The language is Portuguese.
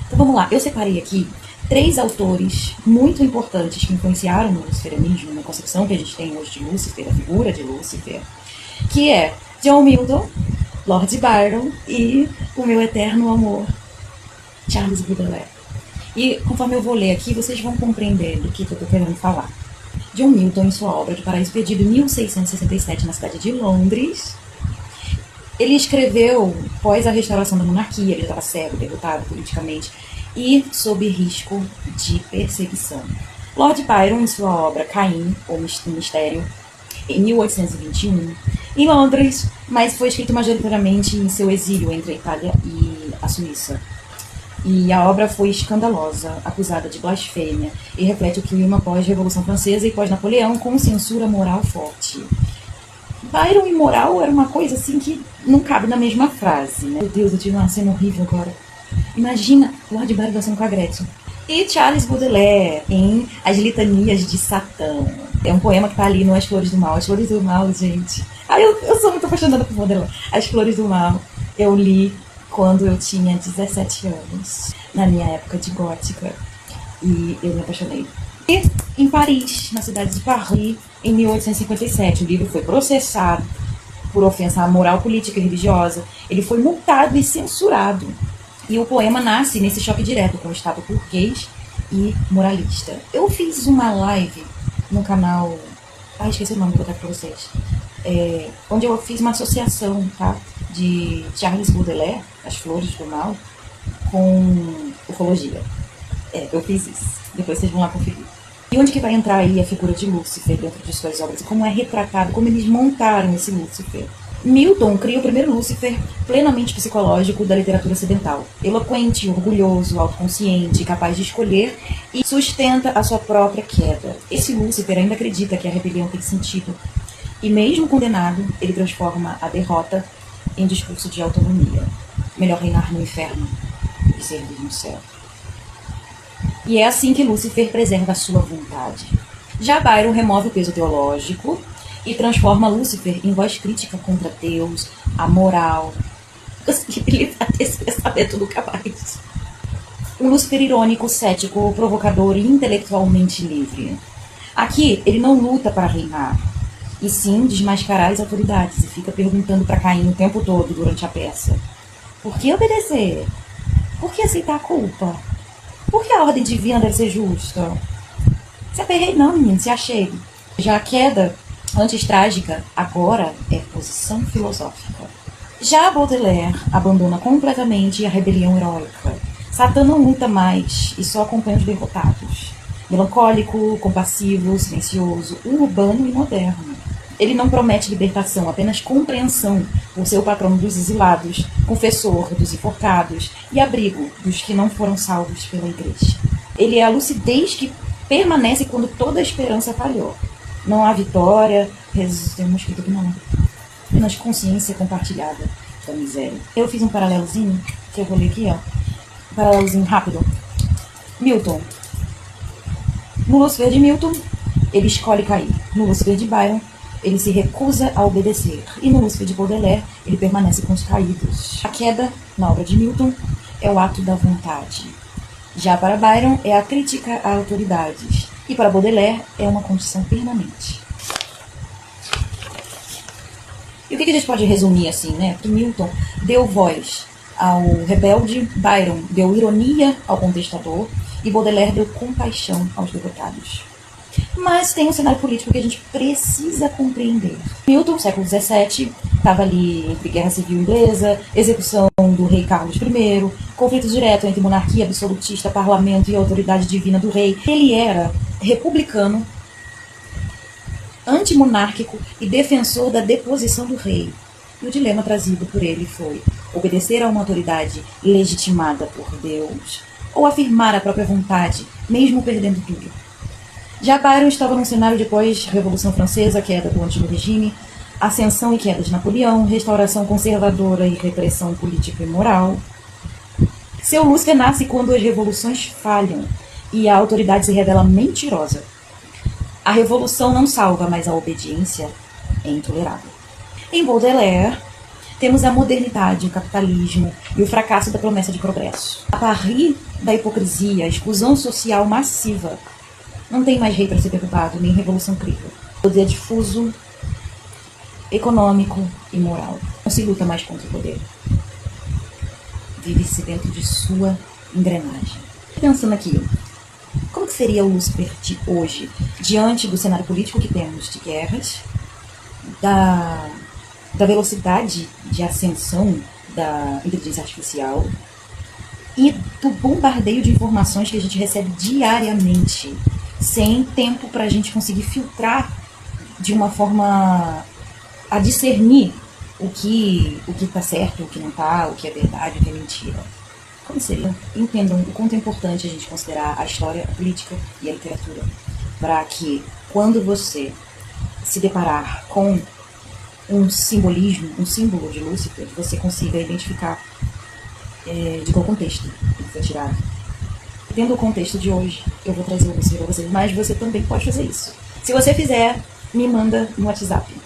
Então vamos lá, eu separei aqui 3 autores muito importantes que influenciaram no luciferianismo, na concepção que a gente tem hoje de Lúcifer, a figura de Lúcifer, que é John Milton, Lord Byron e o meu eterno amor, Charles Baudelaire. E conforme eu vou ler aqui, vocês vão compreender do que eu estou querendo falar. John Milton, em sua obra de Paraíso Perdido, em 1667, na cidade de Londres, ele escreveu após a restauração da monarquia, ele estava cego, derrotado politicamente e sob risco de perseguição. Lord Byron, em sua obra Caim, ou Mistério, em 1821, em Londres, mas foi escrito majoritariamente em seu exílio entre a Itália e a Suíça. E a obra foi escandalosa, acusada de blasfêmia, e reflete o clima pós-Revolução Francesa e pós-Napoleão, com censura moral forte. Byron e moral era uma coisa assim que não cabe na mesma frase, né? Meu Deus, eu tive uma cena horrível agora. Imagina Lord Byron dançando com a Gretchen. E Charles Baudelaire, em As Litanias de Satã. É um poema que tá ali no As Flores do Mal. As Flores do Mal, gente. Eu sou muito apaixonada por Baudelaire. As Flores do Mal, eu li quando eu tinha 17 anos, na minha época de gótica. E eu me apaixonei. E em Paris, na cidade de Paris, em 1857, o livro foi processado por ofensa à moral política e religiosa. Ele foi multado e censurado. E o poema nasce nesse choque direto com o Estado burguês e moralista. Eu fiz uma live no canal... esqueci o nome, vou botar aqui pra vocês. Onde eu fiz uma associação, tá? De Charles Baudelaire, As Flores do Mal, com ufologia. Eu fiz isso. Depois vocês vão lá conferir. E onde que vai entrar aí a figura de Lúcifer dentro de suas obras? Como é retratado, como eles montaram esse Lúcifer? Milton cria o primeiro Lúcifer plenamente psicológico da literatura ocidental. Eloquente, orgulhoso, autoconsciente, capaz de escolher e sustenta a sua própria queda. Esse Lúcifer ainda acredita que a rebelião tem sentido. E mesmo condenado, ele transforma a derrota em discurso de autonomia. Melhor reinar no inferno e servir no céu. E é assim que Lúcifer preserva a sua vontade. Já Byron remove o peso teológico e transforma Lúcifer em voz crítica contra Deus, a moral. Ele vai ter esse pensamento nunca mais. Um Lúcifer irônico, cético, provocador e intelectualmente livre. Aqui, ele não luta para reinar, e sim desmascarar as autoridades, e fica perguntando para Caim o tempo todo durante a peça. Por que obedecer? Por que aceitar a culpa? Por que a ordem divina deve ser justa? Se aperrei não, menino, se achegue. Já a queda antes trágica, agora é posição filosófica. Já Baudelaire abandona completamente a rebelião heróica. Satã não luta mais e só acompanha os derrotados. Melancólico, compassivo, silencioso, urbano e moderno. Ele não promete libertação, apenas compreensão por ser o patrono dos exilados, confessor dos enforcados e abrigo dos que não foram salvos pela igreja. Ele é a lucidez que permanece quando toda a esperança falhou. Não há vitória, tem uma escrita aqui não, apenas consciência compartilhada da miséria. Eu fiz um paralelozinho, que eu vou ler aqui, ó. Um paralelozinho rápido. Milton. No Lúcifer de Milton, ele escolhe cair. No Lúcifer de Byron, ele se recusa a obedecer. E no Lúcifer de Baudelaire, ele permanece com os caídos. A queda, na obra de Milton, é o ato da vontade. Já para Byron, é a crítica a autoridades. E para Baudelaire, é uma condição permanente. E o que a gente pode resumir assim, né? Que Milton deu voz ao rebelde, Byron deu ironia ao contestador e Baudelaire deu compaixão aos derrotados. Mas tem um cenário político que a gente precisa compreender. Milton, século XVII, estava ali entre Guerra Civil Inglesa, execução do rei Carlos I, conflito direto entre monarquia absolutista, parlamento e autoridade divina do rei. Ele era republicano, antimonárquico e defensor da deposição do rei. E o dilema trazido por ele foi obedecer a uma autoridade legitimada por Deus ou afirmar a própria vontade, mesmo perdendo tudo. Já Byron estava num cenário de pós-Revolução Francesa, queda do antigo regime, ascensão e queda de Napoleão, restauração conservadora e repressão política e moral. Seu Lúcifer nasce quando as revoluções falham e a autoridade se revela mentirosa. A revolução não salva, mas a obediência é intolerável. Em Baudelaire, Temos a modernidade, o capitalismo e o fracasso da promessa de progresso. A partir da hipocrisia, a exclusão social massiva, não tem mais rei para ser derrubado, nem revolução incrível. Poder difuso, econômico e moral. Não se luta mais contra o poder. Vive-se dentro de sua engrenagem. Pensando aqui, como que seria o Lúcifer de hoje, diante do cenário político que temos de guerras, da velocidade de ascensão da inteligência artificial e do bombardeio de informações que a gente recebe diariamente, sem tempo para a gente conseguir filtrar de uma forma a discernir o que está certo, o que não está, o que é verdade, o que é mentira. Como seria? Entendam o quanto é importante a gente considerar a história, a política e a literatura, para que, quando você se deparar com um simbolismo, um símbolo de Lúcifer, você consiga identificar de qual contexto ele foi tirado. Tendo o contexto de hoje, eu vou trazer o Lúcifer para vocês, mas você também pode fazer isso. Se você fizer, me manda no WhatsApp.